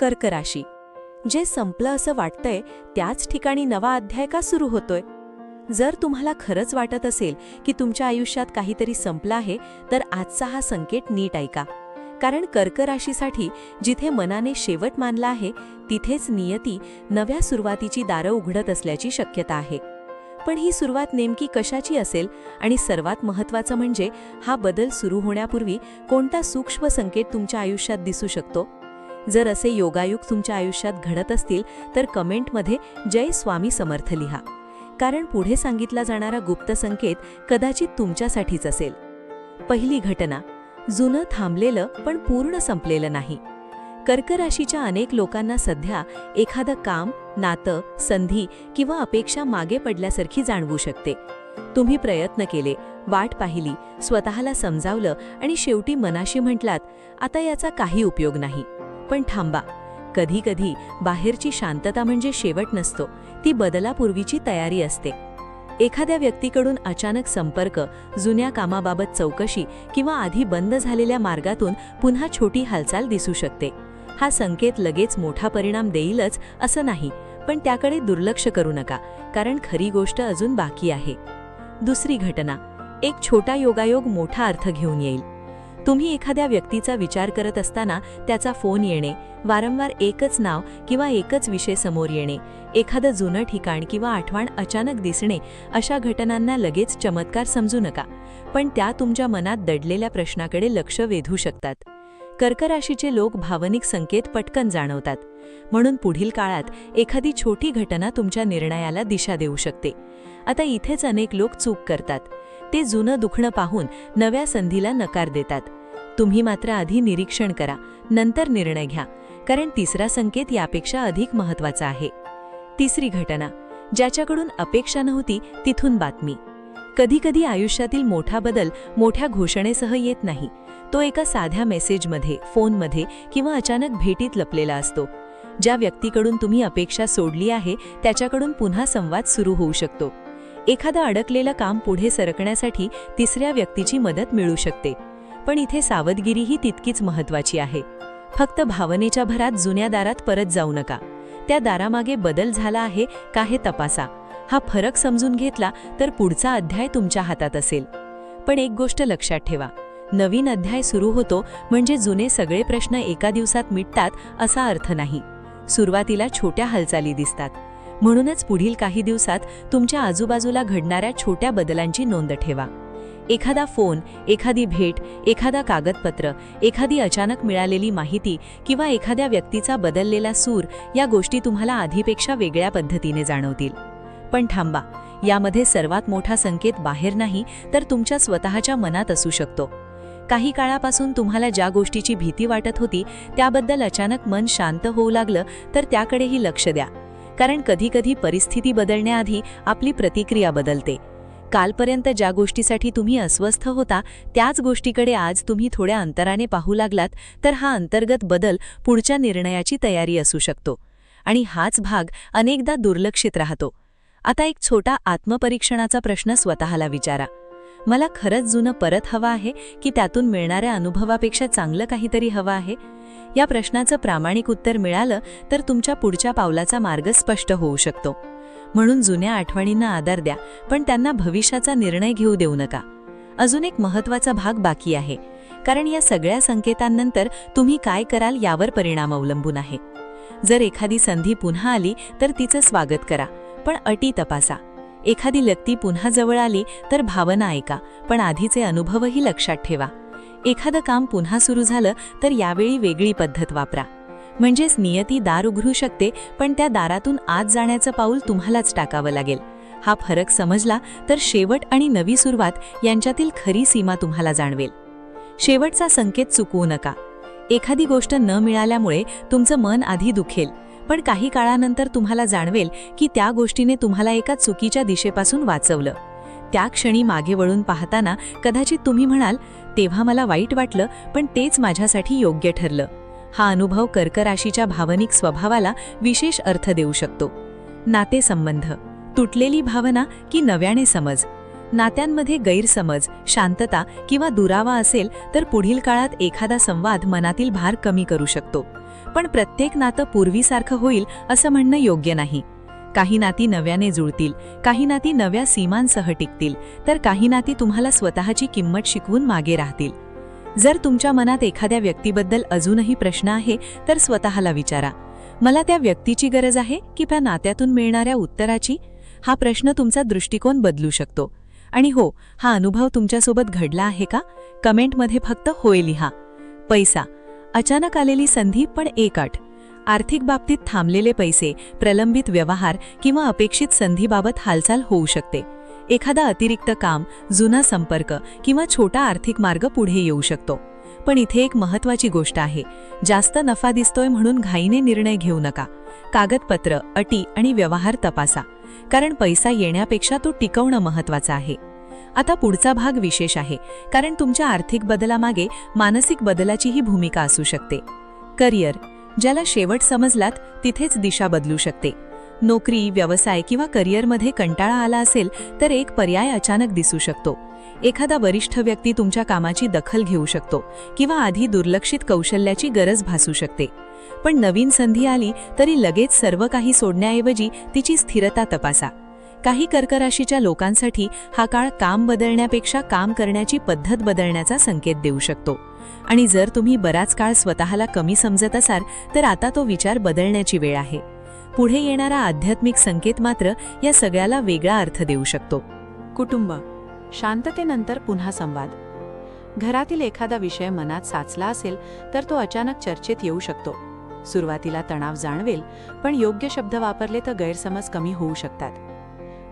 कर्क राशी. जे संपलं असं वाटतंय त्याच ठिकाणी नवा अध्याय का सुरू होतोय? जर तुम्हाला खरंच वाटत असेल की तुमच्या आयुष्यात काहीतरी संपलं आहे, तर आजचा हा संकेत नीट ऐका. कारण कर्क राशीसाठी जिथे मनाने शेवट मानला आहे, तिथेच नियती नव्या सुरुवातीची दारं उघडत असल्याची शक्यता आहे. पण ही सुरुवात नेमकी कशाची असेल, आणि सर्वात महत्त्वाचं म्हणजे हा बदल सुरू होण्यापूर्वी कोणता सूक्ष्म संकेत तुमच्या आयुष्यात दिसू शकतो? जर असे योगायोग तुमच्या आयुष्यात घडत असतील तर कमेंटमध्ये जय स्वामी समर्थ लिहा. कारण पुढे सांगितला जाणारा गुप्त संकेत कदाचित तुमच्यासाठीच असेल. पहिली घटना, जुनं थांबलेलं पण पूर्ण संपलेलं नाही. कर्क राशीच्या अनेक लोकांना सध्या एखादं काम, नातं, संधी किंवा अपेक्षा मागे पडल्यासारखी जाणवू शकते. तुम्ही प्रयत्न केले, वाट पाहिली, स्वतःला समजावलं आणि शेवटी मनाशी म्हटलात, आता याचा काही उपयोग नाही. पण थांबा, कधी कधी बाहेरची शांतता म्हणजे शेवट नसतो, ती बदलापूर्वीची तयारी असते. एखाद्या व्यक्तीकडून अचानक संपर्क, जुन्या कामाबाबत चौकशी किंवा आधी बंद झालेल्या मार्गातून पुन्हा छोटी हालचाल दिसू शकते. हा संकेत लगेच मोठा परिणाम देईलच असं नाही, पण त्याकडे दुर्लक्ष करू नका, कारण खरी गोष्ट अजून बाकी आहे. दुसरी घटना, एक छोटा योगायोग मोठा अर्थ घेऊन येईल. तुम्ही एखाद्या व्यक्तीचा विचार करत असताना त्याचा फोन येणे, वारंवार एकच नाव किंवा एकच विषय समोर येणे, एखादं जुनं ठिकाण किंवा आठवण अचानक दिसणे, अशा घटनांना लगेच चमत्कार समजू नका, पण त्या तुमच्या मनात दडलेल्या प्रश्नाकडे लक्ष वेधू शकतात. कर्क राशीचे लोक भावनिक संकेत पटकन जाणवतात, म्हणून पुढील काळात एखादी छोटी घटना तुमच्या निर्णयाला दिशा देऊ शकते. आता इथेच अनेक लोक चूक करतात. ते जुनं दुखणं पाहून नव्या संधीला नकार देतात. तुम्ही मात्र आधी निरीक्षण करा, नंतर निर्णय घ्या, कारण तिसरा संकेत यापेक्षा अधिक महत्त्वाचा आहे. तिसरी घटना, ज्याच्याकडून अपेक्षा नव्हती तिथून बातमी. कधीकधी आयुष्यातील मोठा बदल मोठ्या घोषणेसह येत नाही, तो एका साध्या मेसेजमध्ये, फोनमध्ये किंवा अचानक भेटीत लपलेला असतो. ज्या व्यक्तीकडून तुम्ही अपेक्षा सोडली आहे त्याच्याकडून पुन्हा संवाद सुरू होऊ शकतो. एखादं अडकलेलं काम पुढे सरकण्यासाठी तिसऱ्या व्यक्तीची मदत मिळू शकते. पण इथे सावधगिरीही तितकीच महत्त्वाची आहे. फक्त भावनेच्या भरात जुन्या दारात परत जाऊ नका. त्या दारामागे बदल झाला आहे का हे तपासा. हा फरक समजून घेतला तर पुढचा अध्याय तुमच्या हातात असेल. पण एक गोष्ट लक्षात ठेवा, नवीन अध्याय सुरू होतो म्हणजे जुने सगळे प्रश्न एका दिवसात मिटतात असा अर्थ नाही. सुरुवातीला छोट्या हालचाली दिसतात. म्हणूनच पुढील काही दिवसात तुमच्या आजूबाजूला घडणाऱ्या छोट्या बदलांची नोंद ठेवा. एखादा फोन, एखादी भेट, एखादा कागदपत्र, एखादी अचानक मिळालेली माहिती किंवा एखाद्या व्यक्तीचा बदललेला सूर, या गोष्टी तुम्हाला आधीपेक्षा वेगळ्या पद्धतीने जाणवतील. पण थांबा, यामध्ये सर्वात मोठा संकेत बाहेर नाही तर तुमच्या स्वतःच्या मनात असू शकतो. काही काळापासून तुम्हाला ज्या गोष्टीची भीती वाटत होती त्याबद्दल अचानक मन शांत होऊ लागलं तर त्याकडेही लक्ष द्या. कारण कधीकधी परिस्थिती बदलण्याआधी आपली प्रतिक्रिया बदलते. कालपर्यंत ज्या गोष्टीसाठी तुम्ही अस्वस्थ होता त्याच गोष्टीकडे आज तुम्ही थोड्या अंतराने पाहू लागलात तर हा अंतर्गत बदल पुढच्या निर्णयाची तयारी असू शकतो. आणि हाच भाग अनेकदा दुर्लक्षित राहतो. आता एक छोटा आत्मपरीक्षणाचा प्रश्न स्वतःला विचारा. मला खरंच जुनं परत हवं आहे की त्यातून मिळणाऱ्या अनुभवापेक्षा चांगलं काहीतरी हवं आहे? या प्रश्नाचं प्रामाणिक उत्तर मिळालं तर तुमच्या पुढच्या पावलाचा मार्ग स्पष्ट होऊ शकतो. म्हणून जुन्या आठवणींना आदर द्या, पण त्यांना भविष्याचा निर्णय घेऊ देऊ नका. अजून एक महत्त्वाचा भाग बाकी आहे, कारण या सगळ्या संकेतांनंतर तुम्ही काय कराल यावर परिणाम अवलंबून आहे. जर एखादी संधी पुन्हा आली तर तिचं स्वागत करा, पण अटी तपासा. एखादी व्यक्ती पुन्हा जवळ आली तर भावना ऐका, पण आधीचे अनुभवही लक्षात ठेवा. एखादं काम पुन्हा सुरू झालं तर यावेळी वेगळी पद्धत वापरा. म्हणजेच नियती दार उघडू शकते, पण त्या दारातून आत जाण्याचं पाऊल तुम्हालाच टाकावं लागेल. हा फरक समजला तर शेवट आणि नवी सुरुवात यांच्यातील खरी सीमा तुम्हाला जाणवेल. शेवटचा संकेत चुकवू नका. एखादी गोष्ट न मिळाल्यामुळे तुमचं मन आधी दुखेल, पण काही काळानंतर तुम्हाला जाणवेल की त्या गोष्टीने तुम्हाला एका चुकीच्या दिशेपासून वाचवलं. त्या क्षणी मागे वळून पाहताना कदाचित तुम्ही म्हणाल, तेव्हा मला वाईट वाटलं, पण तेच माझ्यासाठी योग्य ठरलं. हा अनुभव कर्क राशीच्या भावनिक स्वभावाला विशेष अर्थ देऊ शकतो. नातेसंबंध, तुटलेली भावना की नव्याने समज. नात्यांमध्ये गैरसमज, शांतता किंवा दुरावा असेल तर पुढील काळात एखादा संवाद मनातील भार कमी करू शकतो. पण प्रत्येक नातं पूर्वीसारखं होईल असं म्हणणं योग्य नाही. काही नाती नव्याने जुळतील, काही नाती नव्या सीमांसह टिकतील, तर काही नाती तुम्हाला स्वतःची किंमत शिकवून मागे राहतील. जर तुमच्या मनात एखाद्या व्यक्तीबद्दल अजूनही प्रश्न आहे तर स्वतःला विचारा, मला त्या व्यक्तीची गरज आहे की त्या नात्यातून मिळणाऱ्या उत्तराची? हा प्रश्न तुमचा दृष्टिकोन बदलू शकतो. आणि हो, हा अनुभव तुमच्यासोबत घडला आहे का? कमेंटमध्ये फक्त होय लिहा. पैसा, अचानक आलेली संधी पण एक अट. आर्थिक बाबतीत थांबलेले पैसे, प्रलंबित व्यवहार किंवा अपेक्षित संधीबाबत हालचाल होऊ शकते. एखादा अतिरिक्त काम, जुना संपर्क किंवा छोटा आर्थिक मार्ग पुढे येऊ शकतो. पण इथे एक महत्त्वाची गोष्ट आहे, जास्त नफा दिसतोय म्हणून घाईने निर्णय घेऊ नका. कागदपत्र, अटी आणि व्यवहार तपासा, कारण पैसा येण्यापेक्षा तो टिकवणं महत्त्वाचं आहे. आता पुढचा भाग विशेष आहे, कारण तुमच्या आर्थिक बदलामागे मानसिक बदलाचीही भूमिका असू शकते. करिअर, ज्याला शेवट समजलात तिथेच दिशा बदलू शकते. नोकरी, व्यवसाय किंवा करिअरमध्ये कंटाळा आला असेल तर एक पर्याय अचानक दिसू शकतो. एखादा वरिष्ठ व्यक्ती तुमच्या कामाची दखल घेऊ शकतो किंवा आधी दुर्लक्षित कौशल्याची गरज भासू शकते. पण नवीन संधी आली तरी लगेच सर्व काही सोडण्याऐवजी तिची स्थिरता तपासा. काही कर्क राशीच्या लोकांसाठी हा काळ काम बदलण्यापेक्षा काम करण्याची पद्धत बदलण्याचा संकेत देऊ शकतो. आणि जर तुम्ही बराच काळ स्वतःला कमी समजत असाल तर आता तो विचार बदलण्याची वेळ आहे. पुढे येणारा आध्यात्मिक संकेत मात्र या सगळ्याला वेगळा अर्थ देऊ शकतो. कुटुंब, शांततेनंतर पुन्हा संवाद. घरातील एखादा विषय मनात साचला असेल तर तो अचानक चर्चेत येऊ शकतो. सुरुवातीला तणाव जाणवेल, पण योग्य शब्द वापरले तर गैरसमज कमी होऊ शकतात.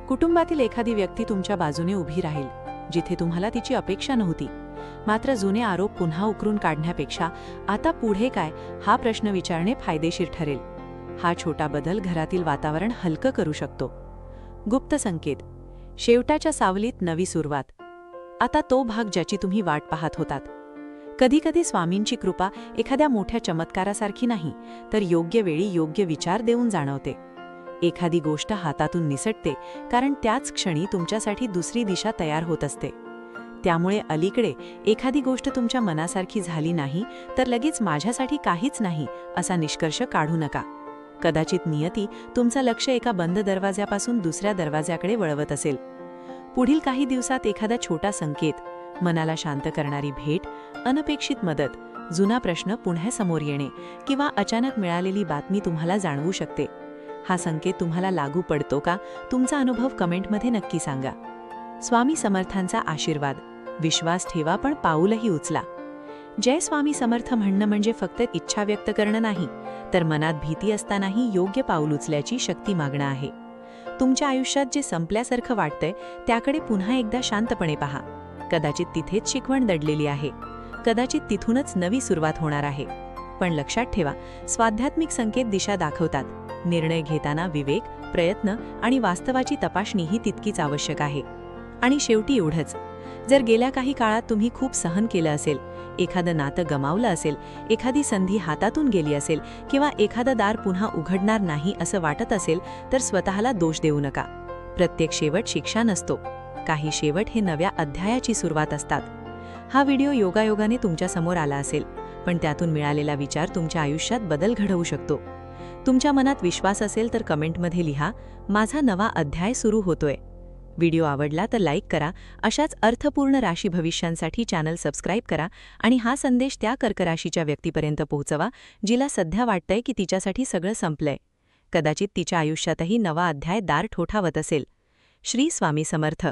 कुटुंबातील एखादी व्यक्ती तुमच्या बाजूने उभी राहील, जिथे तुम्हाला तिची अपेक्षा नव्हती. मात्र जुने आरोप पुन्हा उकरून काढण्यापेक्षा आता पुढे काय हा प्रश्न विचारणे फायदेशीर ठरेल. हा छोटा बदल घरातील वातावरण हलकं करू शकतो. गुप्त संकेत, शेवटाच्या सावलीत नवी सुरुवात. आता तो भाग ज्याची तुम्ही वाट पाहत होतात. कधीकधी स्वामींची कृपा एखाद्या मोठ्या चमत्कारासारखी नाही, तर योग्य वेळी योग्य विचार देऊन जाणवते. एखादी गोष्ट हातातून निसटते कारण त्याच क्षणी तुमच्यासाठी दुसरी दिशा तयार होत असते. त्यामुळे अलीकडे एखादी गोष्ट तुमच्या मनासारखी झाली नाही तर लगेच माझ्यासाठी काहीच नाही असा निष्कर्ष काढू नका. कदाचित नियती तुमचं लक्ष एका बंद दरवाज्यापासून दुसऱ्या दरवाज्याकडे वळवत असेल. पुढील काही दिवसात एखादा छोटा संकेत, मनाला शांत करणारी भेट, अनपेक्षित मदत, जुना प्रश्न पुन्हा समोर येणे किंवा अचानक मिळालेली बातमी तुम्हाला जाणवू शकते. हा संकेत तुम्हाला लागू पडतो का? तुमचा अनुभव कमेंटमध्ये नक्की सांगा. स्वामी समर्थांचा आशीर्वाद. विश्वास ठेवा पण पाऊलही उचला. जय स्वामी समर्थ म्हणणं म्हणजे फक्त इच्छा व्यक्त करणं नाही, तर मनात भीती असतानाही योग्य पाऊल उचल्याची शक्ती मागणं आहे. तुमच्या आयुष्यात जे संपल्यासारखं वाटतंय त्याकडे पुन्हा एकदा शांतपणे पहा. कदाचित तिथेच शिकवण दडलेली आहे, कदाचित तिथूनच नवी सुरुवात होणार आहे. पण लक्षात ठेवा, स्वाध्यात्मिक संकेत दिशा दाखवतात. निर्णय घेताना विवेक, प्रयत्न आणि वास्तवाची तपासणीही तितकीच आवश्यक आहे. आणि शेवटी एवढंच, जर गेल्या काही काळात तुम्ही खूप सहन केलं असेल, एखादं नातं गमावलं असेल, एखादी संधी हातातून गेली असेल किंवा एखादं दार पुन्हा उघडणार नाही असं वाटत असेल तर स्वतःला दोष देऊ नका. प्रत्येक शेवट शिक्षा नसतो. काही शेवट हे नव्या अध्यायाची सुरुवात असतात. हा व्हिडिओ योगायोगाने तुमच्या समोर आला असेल, पण त्यातून मिळालेला विचार तुमच्या आयुष्यात बदल घडवू शकतो. तुमच्या मनात विश्वास असेल तर कमेंटमध्ये लिहा, माझा नवा अध्याय सुरू होतोय. व्हिडिओ आवडला तर लाईक करा. अशाच अर्थपूर्ण राशी भविष्यांसाठी चॅनल सबस्क्राईब करा आणि हा संदेश त्या कर्क राशीच्या व्यक्तीपर्यंत पोहोचवा जिला सध्या वाटतंय की तिच्यासाठी सगळं संपलंय. कदाचित तिच्या आयुष्यातही नवा अध्याय दार ठोठावत असेल. श्री स्वामी समर्थ.